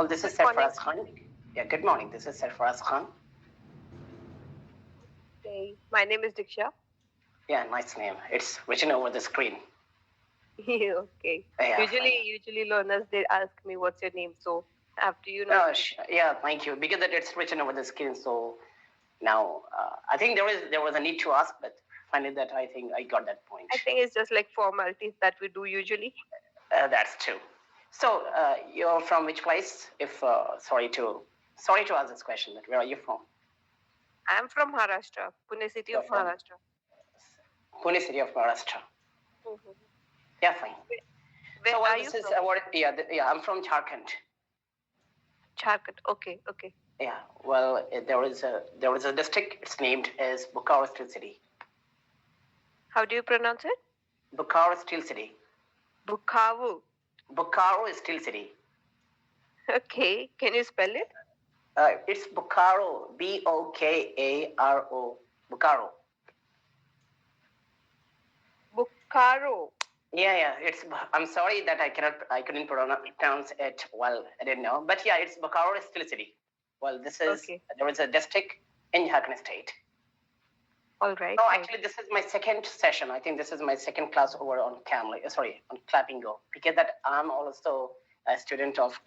Well, this is Good morning. Sarfaraz Khan. Yeah, good morning. This is Sarfaraz Khan. Okay. My name is Diksha. Yeah, nice name. It's written over the screen. Okay. Yeah, Usually learners they ask me what's your name, so after you know. No, yeah, thank you. Because that it's written over the screen, so now I think there was a need to ask, but finally that I think I got that point. I think it's just like formalities that we do usually. That's true. So you're from which place? If sorry to ask this question, but where are you from? I'm from Maharashtra, Pune city of Maharashtra. Pune city of Maharashtra. Mm-hmm. Yeah, fine. Where so are this you is from? I'm from Jharkhand. Jharkhand. Okay. Yeah, well, there is a district. It's named as Bokaro Steel City. How do you pronounce it? Bokaro Steel City. Bukavu. Bokaro Steel City. Okay, can you spell it? It's Bokaro, Bokaro, Bokaro. Bokaro. Yeah. I'm sorry that I couldn't pronounce it well. I didn't know, but yeah, it's Bokaro Steel City. Well, there is a district in Jharkhand state. All right. No, actually, this is my second session. I think this is my second class over on on Clapingo, because that I'm also a student of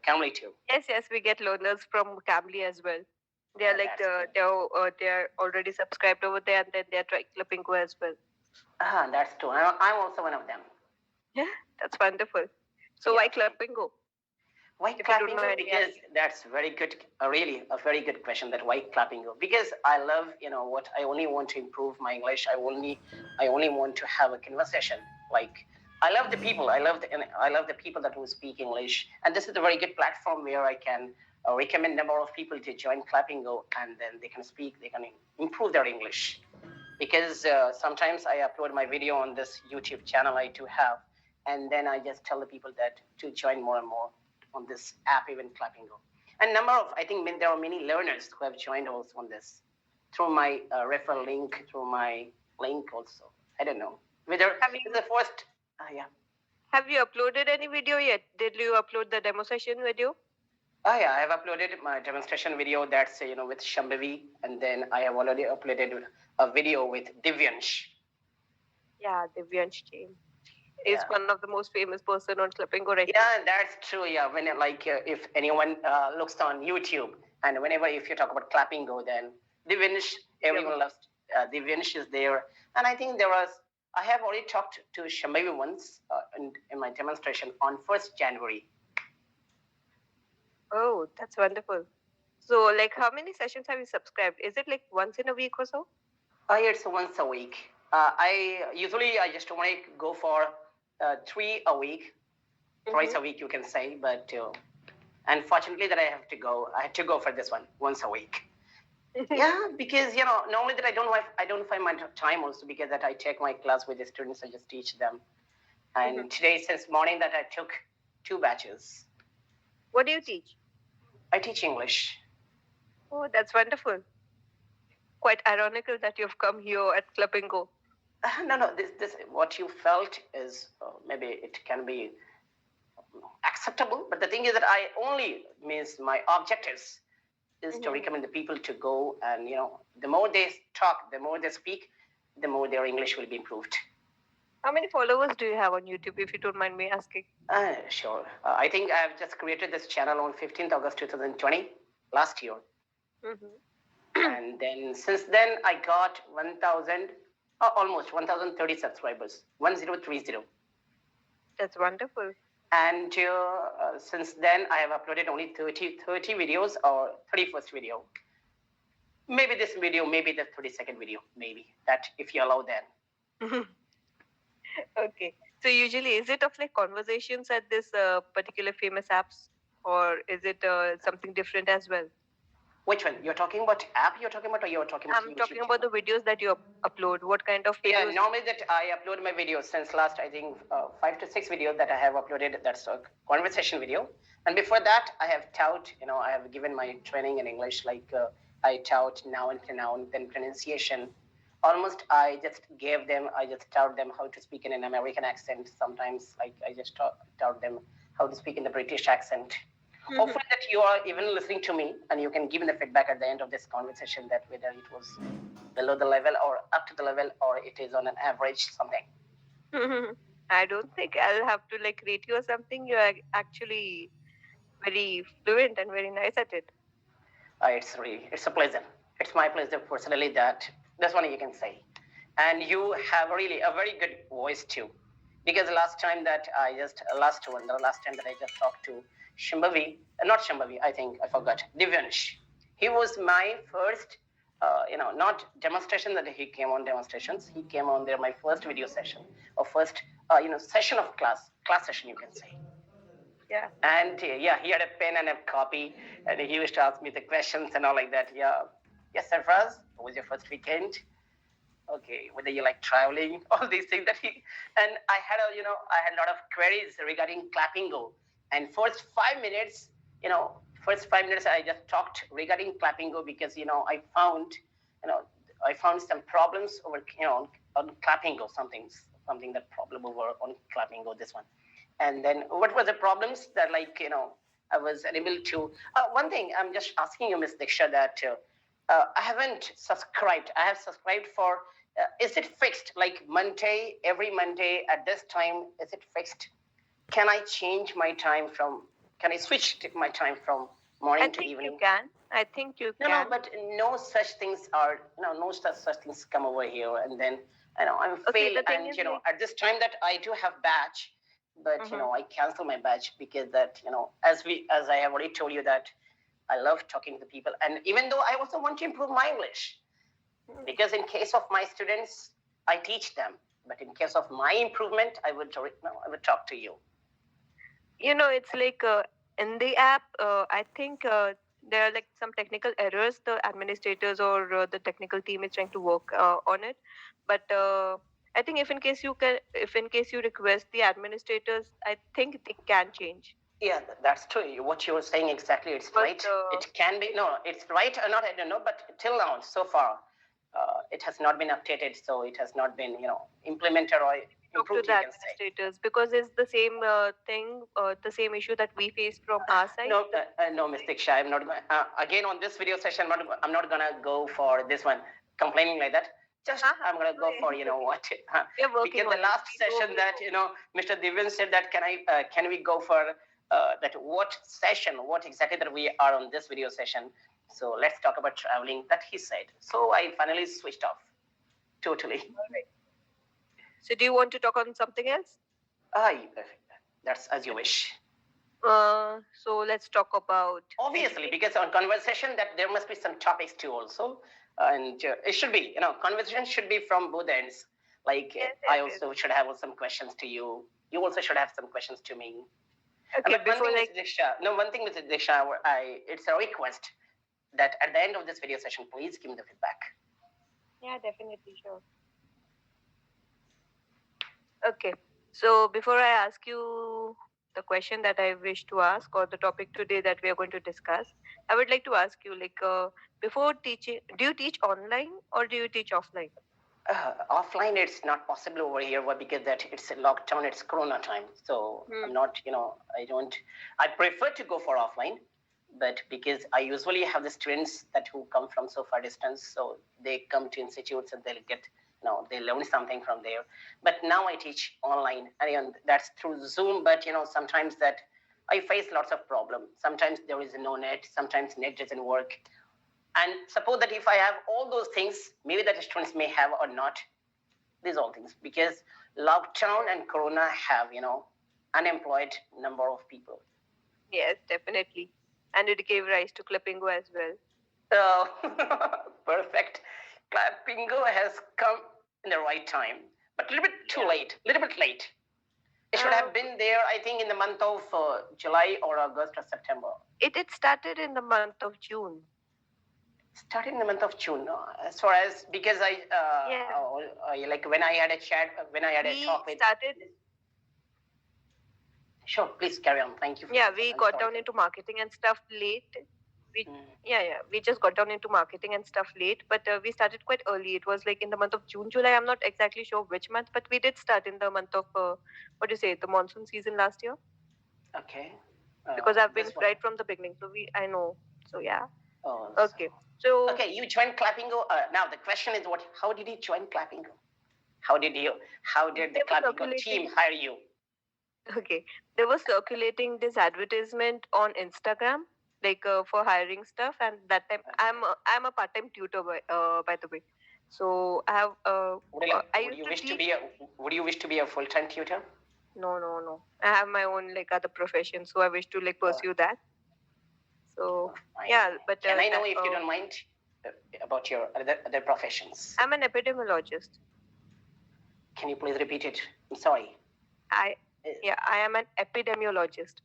Camly too. Yes, we get learners from Camly as well. They are they're already subscribed over there, and then they're trying Clapingo as well. That's true. I'm also one of them. Yeah, that's wonderful. So why Clapingo? Why Clapingo? Because that's very good. Really, a very good question. That why Clapingo? Because I love, what I only want to improve my English. I only want to have a conversation. Like, I love the people. I love the people that will speak English. And this is a very good platform where I can recommend number of people to join Clapingo, and then they can speak. They can improve their English. Because sometimes I upload my video on this YouTube channel I do have, and then I just tell the people that to join more and more on this app, even Clapingo. And I think there are many learners who have joined also on this through my referral link, through my link also. I don't know whether it's the first. Yeah. Have you uploaded any video yet? Did you upload the demo session video? Yeah, I have uploaded my demonstration video that's with Shambhavi, and then I have already uploaded a video with Divyansh. Yeah, Divyansh is one of the most famous person on Clapingo right now. Yeah, that's true. Yeah, when if anyone looks on YouTube, and if you talk about Clapingo, then Divyansh, everyone loves Divyansh is there. And I think I have already talked to Shambhavi once in my demonstration on 1st January. Oh, that's wonderful. So, like, how many sessions have you subscribed? Is it like once in a week or so? It's once a week. I just want to go for 3 a week, twice a week, you can say. But unfortunately, that I had to go for this one once a week. Yeah, because normally that I don't find my time also, because that I take my class with the students, I just teach them. And today, since morning, that I took 2 batches. What do you teach? I teach English. Oh, that's wonderful. Quite ironical that you've come here at Clapingo. No. This what you felt is maybe it can be acceptable, but the thing is that I only means my objectives is to recommend the people to go, and the more they talk, the more they speak, the more their English will be improved. How many followers do you have on YouTube, if you don't mind me asking? Sure. I think I've just created this channel on 15th August 2020, last year. And then since then, I got almost 1,030 subscribers, 1030. That's wonderful. And since then, I have uploaded only 30 videos, or 31st video. Maybe this video, maybe the 32nd video, maybe. That if you allow then. Okay. So usually, is it of like conversations at this particular famous apps, or is it something different as well? Which one? You're talking about app you're talking about, or you're talking about I'm talking about the videos that you upload. What kind of videos? Yeah, normally that I upload my videos since last, I think, 5 to 6 videos that I have uploaded. That's a conversation video. And before that, I have taught, I have given my training in English, like I taught noun, pronoun, then pronunciation. Almost I just taught them how to speak in an American accent. Sometimes like I just taught them how to speak in the British accent. Hopefully that you are even listening to me and you can give me the feedback at the end of this conversation that whether it was below the level or up to the level or it is on an average something. I don't think I'll have to like rate you or something. You're actually very fluent and very nice at it. It's a pleasure. It's my pleasure personally that's one you can say. And you have really a very good voice too. Because the last time that I just talked to Shambhavi, not Shambhavi, I think I forgot, Divyansh. He was my first, not demonstration that he came on demonstrations. He came on there my first video session or first, session of class session you can say. Yeah. And yeah, he had a pen and a copy, and he used to ask me the questions and all like that. Yeah. Yes, Sarfaraz, what was your first weekend? Okay, whether you like traveling, all these things that he and I had a lot of queries regarding Clapingo. And first 5 minutes I just talked regarding Clapingo because I found some problems over on Clapingo, something that problem over on Clapingo, this one. And then what were the problems that I was unable to one thing I'm just asking you, Miss Diksha, that I haven't subscribed. I have subscribed for is it fixed like every Monday at this time? Is it fixed? Can I change my time can I switch my time from morning to evening? I think you can. No, but no such things come over here. And then I'm failed. And at this time that I do have batch, but I cancel my batch because that as I have already told you that I love talking to people, and even though I also want to improve my English, because in case of my students, I teach them, but in case of my improvement, I would talk to you. It's like in the app, I think there are like some technical errors. The administrators or the technical team is trying to work on it, but I think if in case you request the administrators, I think they can change. Yeah, that's true. What you're saying exactly, it's right. It can be it's right or not. I don't know, but till now, so far, it has not been updated, so it has not been implemented or improved. To the administrators because it's the same thing, the same issue that we faced from our side. No, Ms. Diksha, I'm not again on this video session. I'm not gonna go for this one complaining like that. Just I'm gonna go for what because the last session that Mr. Divyan said that can we go for that what exactly that we are on this video session. So let's talk about traveling that he said. So I finally switched off totally. All right. So do you want to talk on something else? That's as you wish. So let's talk about obviously because on conversation that there must be some topics too also, and it should be conversation should be from both ends. Like I also should have some questions to you. You also should have some questions to me. Okay, one thing with Diksha, it's a request that at the end of this video session, please give me the feedback. Yeah, definitely, sure. Okay, so before I ask you the question that I wish to ask or the topic today that we are going to discuss, I would like to ask you, before teaching, do you teach online or do you teach offline? Offline, it's not possible over here because that it's a lockdown, it's Corona time. So I'm not, I prefer to go for offline, but because I usually have the students who come from so far distance, so they come to institutes and they'll get, they learn something from there. But now I teach online, and that's through Zoom. But sometimes that I face lots of problems. Sometimes there is no net. Sometimes net doesn't work. And suppose that if I have all those things, maybe that students may have or not. These all things because lockdown and Corona have unemployed number of people. Yes, definitely, and it gave rise to Clapingo as well. Oh, perfect. Clapingo has come in the right time, but a little bit late. It should have been there, I think, in the month of July or August or September. It started in the month of June. Started in the month of June, as far as because like when I had a talk with. Sure, please carry on. Thank you. We got down into marketing and stuff late. We just got down into marketing and stuff late, but we started quite early. It was like in the month of June, July. I'm not exactly sure which month, but we did start in the month of the monsoon season last year. Okay. because I've been this one. right from the beginning. So I know. So yeah. Oh, Okay. So okay, you joined Clapingo. Now the question is, what? How did you join Clapingo? How did the they were Clapingo team hire you? Okay, they were circulating this advertisement on Instagram, like for hiring stuff. And that time, I'm a part-time tutor by the way. So I have I used to teach. Would you wish to be a full-time tutor? No. I have my own like other profession, so I wish to like pursue that. So yeah, but can I know if you don't mind about your other professions? I'm an epidemiologist. Can you please repeat it? I'm sorry. I am an epidemiologist.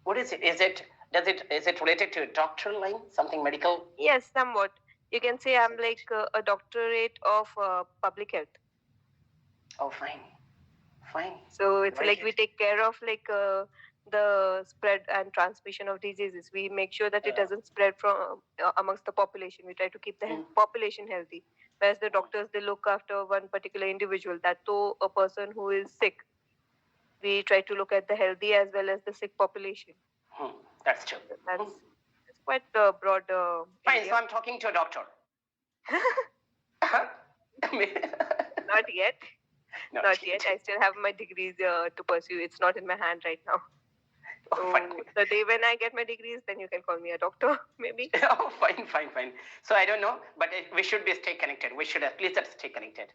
What is it? Is it related to doctor line, something medical? Yes, somewhat. You can say I'm like a doctorate of public health. Oh, fine. So it's like we take care of like the spread and transmission of diseases. We make sure that it doesn't spread from amongst the population. We try to keep the population healthy. Whereas the doctors, they look after one particular individual. That though a person who is sick, we try to look at the healthy as well as the sick population. That's true. That's quite broad. Fine. So I'm talking to a doctor. Not yet. Not yet. I still have my degrees to pursue. It's not in my hand right now. So the day when I get my degrees, then you can call me a doctor, maybe. Oh, fine. So I don't know, but we should stay connected. We should at least stay connected.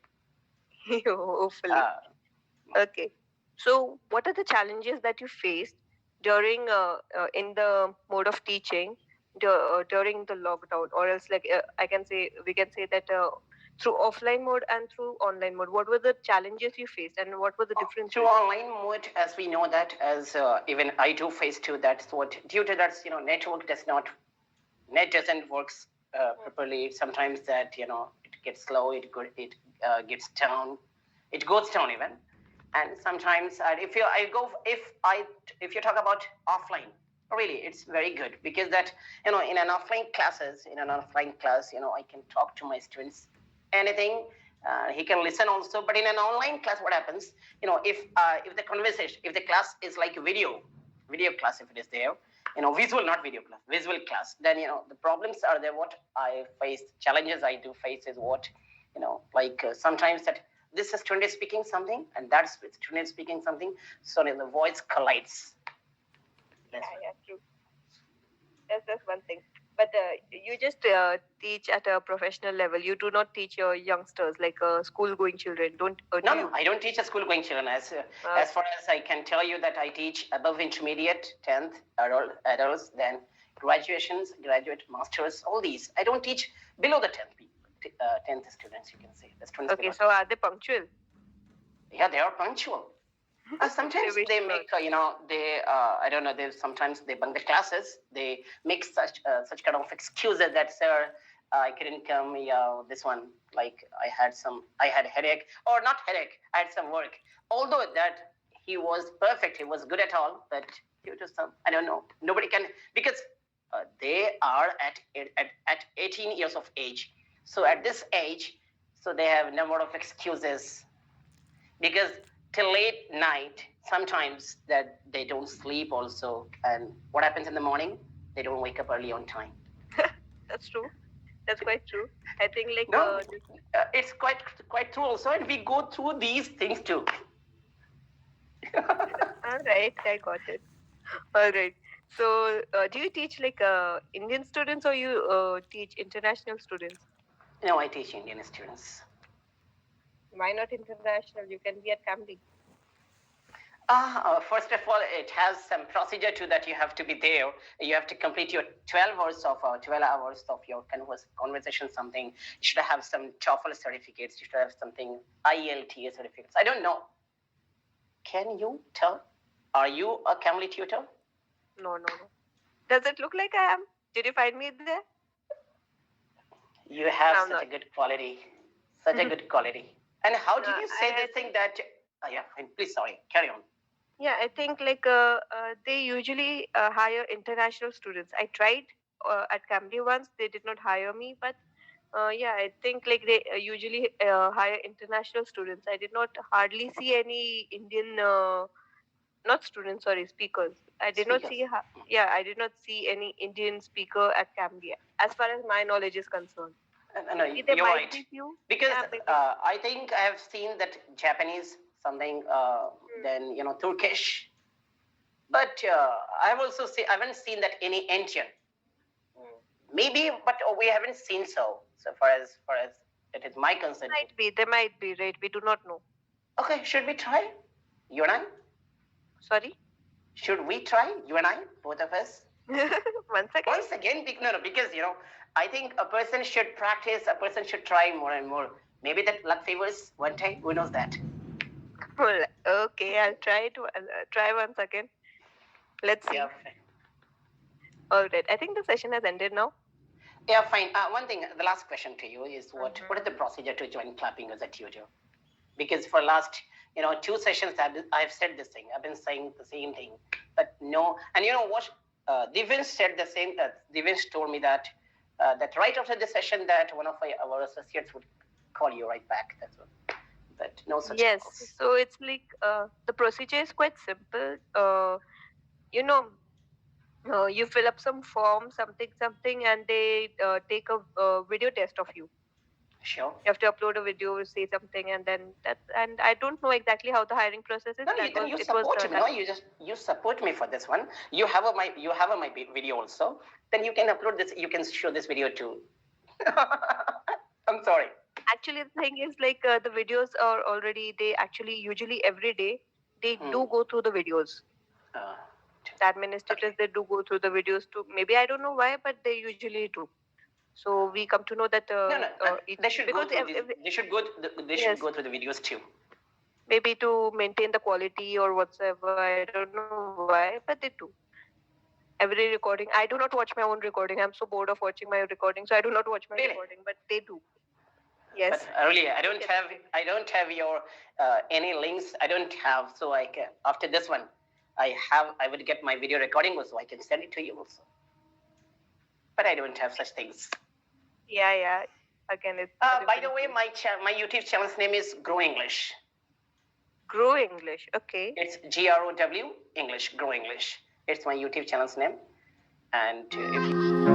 Hopefully. Okay. So what are the challenges that you faced during in the mode of teaching during the lockdown, or else like we can say that through offline mode and through online mode? What were the challenges you faced, and what were the differences? Through online mode, as we know that, as even I do face too, that's what, due to that, net doesn't work properly. Sometimes that, it gets slow, it gets down, it goes down even. And sometimes if you talk about offline, really, it's very good, because that, in an offline class, I can talk to my students anything. He can listen also. But in an online class, what happens? If the class is like video class, if it is there, visual, not video class, visual class, then the problems are there. What I face, challenges I do face is what, sometimes that this student is speaking something and that student is speaking something, so the voice collides. Yeah, true. That's one thing. But you just teach at a professional level. You do not teach your youngsters, like school-going children. No, I don't teach school-going children. As far as I can tell you, that I teach above intermediate, 10th, adults, then graduate, masters, all these. I don't teach below the 10th people. 10th students, you can say. Okay, so are they punctual? Yeah, they are punctual. Sometimes they make, I don't know, sometimes they bunk the classes. They make such kind of excuses that, sir, I couldn't come, this one, like I had headache, or not headache, I had some work. Although that he was perfect, he was good at all, but due to some, I don't know, nobody can, because they are at 18 years of age. So at this age, so they have a number of excuses, because till late night, sometimes that they don't sleep also. And what happens in the morning? They don't wake up early on time. That's true. That's quite true. I think like it's quite true also, and we go through these things too. All right, I got it. All right. So do you teach like Indian students, or you teach international students? No, I teach Indian students. Why not international? You can be at Cambly. First of all, it has some procedure to that. You have to be there. You have to complete your 12 hours of your conversation. Something. You should have some TOEFL certificates. You should have something IELTS certificates. I don't know. Can you tell? Are you a Cambly tutor? No. Does it look like I am? Did you find me there? You have such a good quality. Such a good quality. And how did you say this thing that? Please, sorry. Carry on. Yeah, I think like they usually hire international students. I tried at Cambly once. They did not hire me, but I think like they usually hire international students. I did not hardly see any Indian not students, sorry, speakers. I did not see. Speakers. I did not see any Indian speaker at Cambria, as far as my knowledge is concerned. No, Maybe there you're might right. be few. Because Yeah, maybe. I think I have seen that Japanese something, then Turkish, but I have also I haven't seen that any Indian. Maybe, but we haven't seen so far as it is my concern. There might be, right? We do not know. Okay, should we try? You and I? Sorry? Should we try? You and I, both of us? Once again? No, because I think a person should practice, a person should try more and more. Maybe that luck favors one time, who knows that? Well, okay, I'll try once again. Let's see. Yeah. All right, I think the session has ended now. Yeah, fine. One thing, the last question to you is what is the procedure to join Clapingo as a tutor? Because for last 2 sessions I've said this thing. I've been saying the same thing, but no. And you know what? Divins said the same. Divins told me that right after the session that one of our associates would call you right back. That's all. But no such. Yes. Calls. So it's like the procedure is quite simple. You fill up some form, something, and they take a video test of you. Sure. You have to upload a video, say something, and then and I don't know exactly how the hiring process is. No, you support me. No, you support me for this one. You have my video also. Then you can upload this. You can show this video too. I'm sorry. Actually, the thing is like the videos are already. They actually usually every day they do go through the videos. The administrators they do go through the videos too. Maybe I don't know why, but they usually do. So we come to know that they should go through they should go through the videos too. Maybe to maintain the quality or whatsoever. I don't know why, but they do. Every recording, I do not watch my own recording. I'm so bored of watching my recording, so I do not watch my recording. But they do. Yes. But really, I don't have your any links. I don't have. So after this one, I would get my video recording also. I can send it to you also. But I don't have such things. Yeah. Again, it's. By the way, my YouTube channel's name is Grow English. Grow English. Okay. It's GROW English. Grow English. It's my YouTube channel's name, and if you